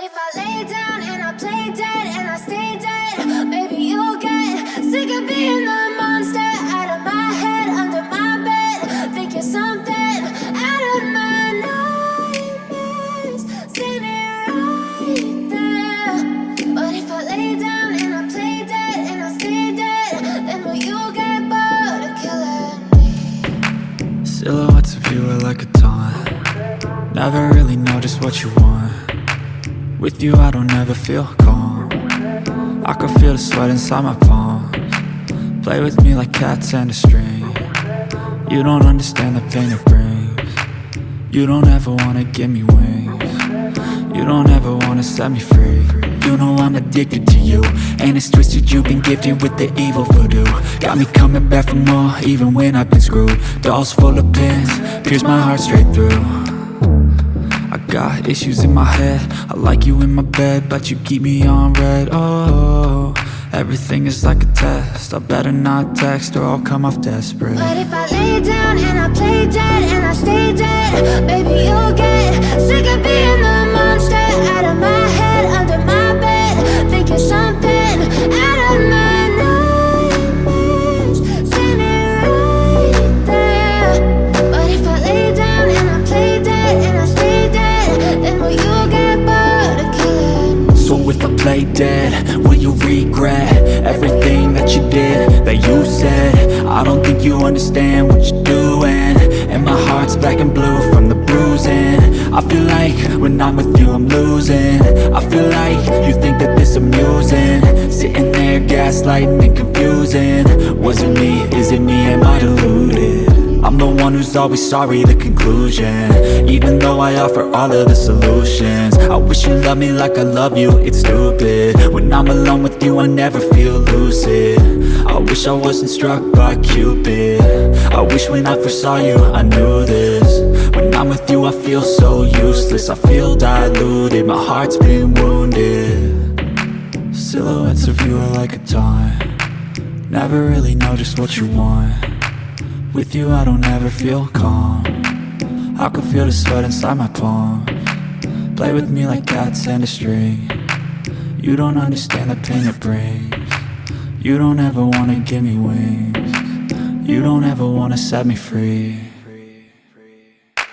But if I lay down and I play dead and I stay dead, maybe you'll get sick of being the monster out of my head, under my bed. Think you're something out of my nightmares, standing right there. But if I lay down and I play dead and I stay dead, then will you get bored of killing me? Silhouettes of you are like a taunt. Never really know just what you want. With you I don't ever feel calm. I can feel the sweat inside my palms. Play with me like cats and a string. You don't understand the pain it brings. You don't ever wanna give me wings. You don't ever wanna set me free. You know I'm addicted to you, and it's twisted, you've been gifted with the evil voodoo. Got me coming back for more, even when I've been screwed. Dolls full of pins, pierce my heart straight through. I got issues in my head, I like you in my bed, but you keep me on red. Oh, everything is like a test. I better not text or I'll come off desperate. But if I lay down and I play dead and I stay dead, baby you'll get sick of being the monster out of my head, under my bed. Think you're something out of my nightmares, standing right there. But if I lay down and I play dead and I stay dead, then will you get bored of killing me? So if I play dead, will you regret everything that you did, that you said? I don't think you understand what you're doing, and my heart's black and blue from the bruising. I feel like when I'm with you I'm losing. I feel like you think that this amusing, sitting there gaslighting and confusing. Was it me? Is it me? Am I deluded? I'm the one who's always sorry, the conclusion, even though I offer all of the solutions. I wish you loved me like I love you, it's stupid. When I'm alone with you I never feel lucid. I wish I wasn't struck by Cupid. I wish when I first saw you I knew this. When I'm with you I feel so useless, I feel diluted, my heart's been wounded. Silhouettes of you are like a taunt. Never really know just what you want. With you I don't ever feel calm. I can feel the sweat inside my palms. Play with me like cats and a string. You don't understand the pain it brings. You don't ever wanna give me wings. You don't ever wanna set me free.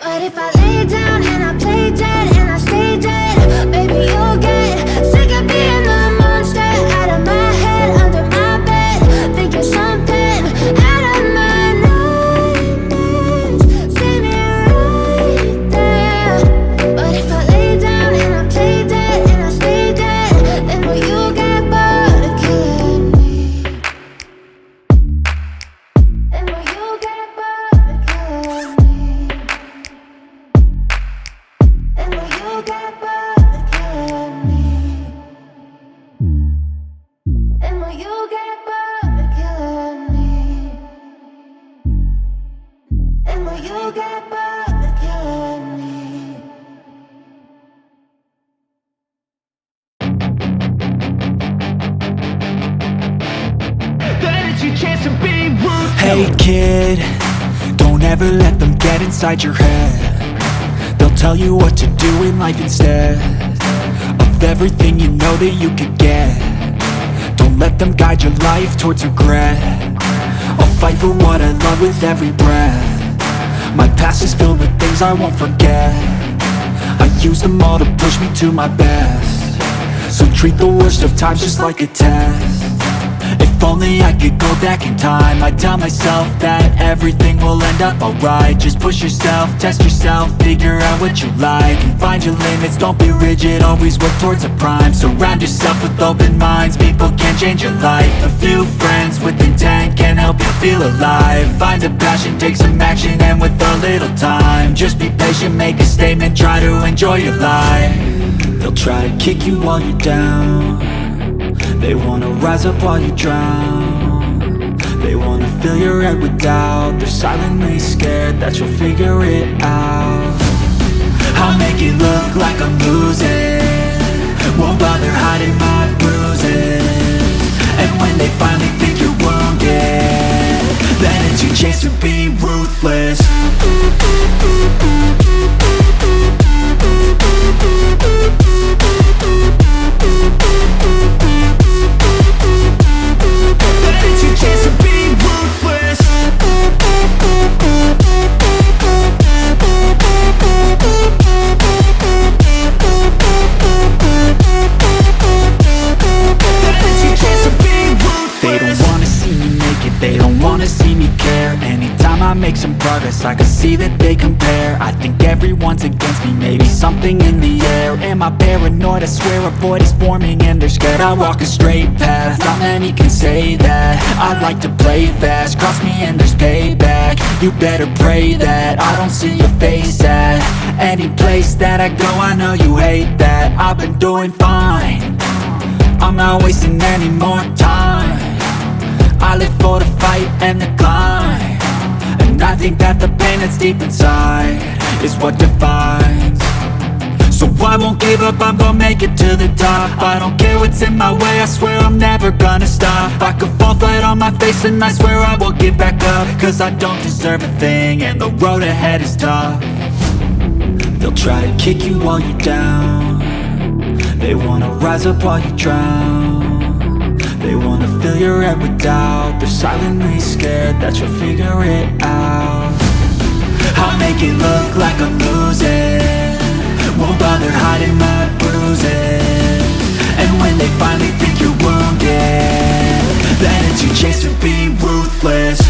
But if I lay down and I play dead and I stay dead, baby you'll get sick of being the monster out of my head, under my bed. Think you're something out of my nightmares, standing right there. But if I lay down and I play dead and I stay dead, then will you get bored of killing me? Then will you get bored of killing me? Then will you get bored of killing me? Then will you get bored of killing me? Then will you get bored of killing me? Then it's your chance to be ruthless. Hey kid, don't ever let them get inside your head. They'll tell you what to do in life instead of everything you know that you could get. Don't let them guide your life towards regret. I'll fight for what I love with every breath. My past is filled with things I won't forget. I use them all to push me to my best. So treat the worst of times just like a test. If only I could go back in time, I'd tell myself that everything will end up alright. Just push yourself, test yourself, figure out what you like, and find your limits, don't be rigid, always work towards a prime. Surround yourself with open minds, people can change your life. A few friends with intent can help you feel alive. Find a passion, take some action, and with a little time, just be patient, make a statement, try to enjoy your life. They'll try to kick you while you're down. They wanna rise up while you drown. They wanna fill your head with doubt. They're silently scared that you'll figure it out. I'll make it look like I'm losing, won't bother hiding my bruises. And when they finally think you're wounded, then it's your chance to be ruthless. make some progress, I can see that they compare. I think everyone's against me, maybe something in the air. Am I paranoid? I swear a void is forming and they're scared. I walk a straight path, not many can say that. I like to play fast, cross me and there's payback. You better pray that I don't see your face at any place that I go. I know you hate that. I've been doing fine, I'm not wasting any more time. I live for the fight and the climb, and I think that the pain that's deep inside is what defines. So I won't give up, I'm gonna make it to the top. I don't care what's in my way, I swear I'm never gonna stop. I could fall flat on my face and I swear I will get back up, cause I don't deserve a thing and the road ahead is tough. They'll try to kick you while you're down, they wanna rise up while you drown. They wanna fill your head with doubt, they're silently scared that you'll figure it out. I'll make it look like I'm losing, won't bother hiding my bruises. And when they finally think you're wounded, then it's your chance to be ruthless.